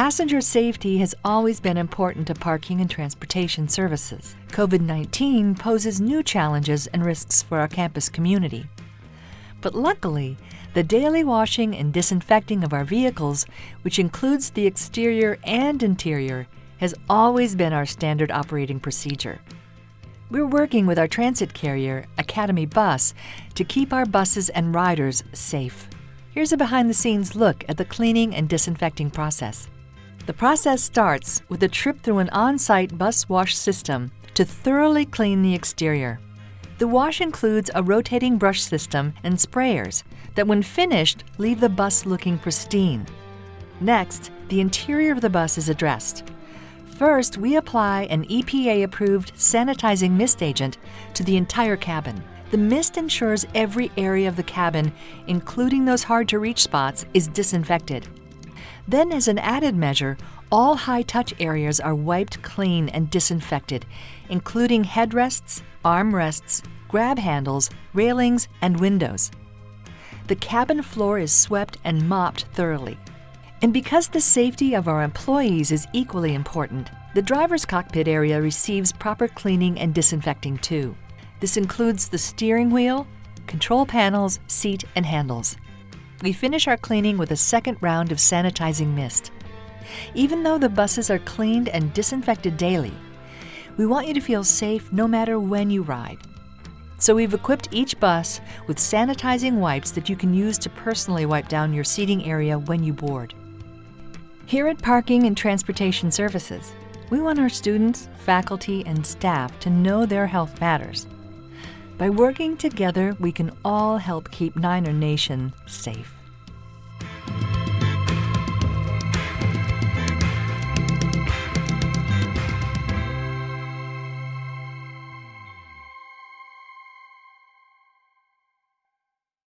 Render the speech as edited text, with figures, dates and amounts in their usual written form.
Passenger safety has always been important to parking and transportation services. COVID-19 poses new challenges and risks for our campus community. But luckily, the daily washing and disinfecting of our vehicles, which includes the exterior and interior, has always been our standard operating procedure. We're working with our transit carrier, Academy Bus, to keep our buses and riders safe. Here's a behind-the-scenes look at the cleaning and disinfecting process. The process starts with a trip through an on-site bus wash system to thoroughly clean the exterior. The wash includes a rotating brush system and sprayers that, when finished, leave the bus looking pristine. Next, the interior of the bus is addressed. First, we apply an EPA-approved sanitizing mist agent to the entire cabin. The mist ensures every area of the cabin, including those hard-to-reach spots, is disinfected. Then, as an added measure, all high-touch areas are wiped clean and disinfected, including headrests, armrests, grab handles, railings, and windows. The cabin floor is swept and mopped thoroughly. And because the safety of our employees is equally important, the driver's cockpit area receives proper cleaning and disinfecting too. This includes the steering wheel, control panels, seat, and handles. We finish our cleaning with a second round of sanitizing mist. Even though the buses are cleaned and disinfected daily, we want you to feel safe no matter when you ride. So we've equipped each bus with sanitizing wipes that you can use to personally wipe down your seating area when you board. Here at Parking and Transportation Services, we want our students, faculty, and staff to know their health matters. By working together, we can all help keep Niner Nation safe.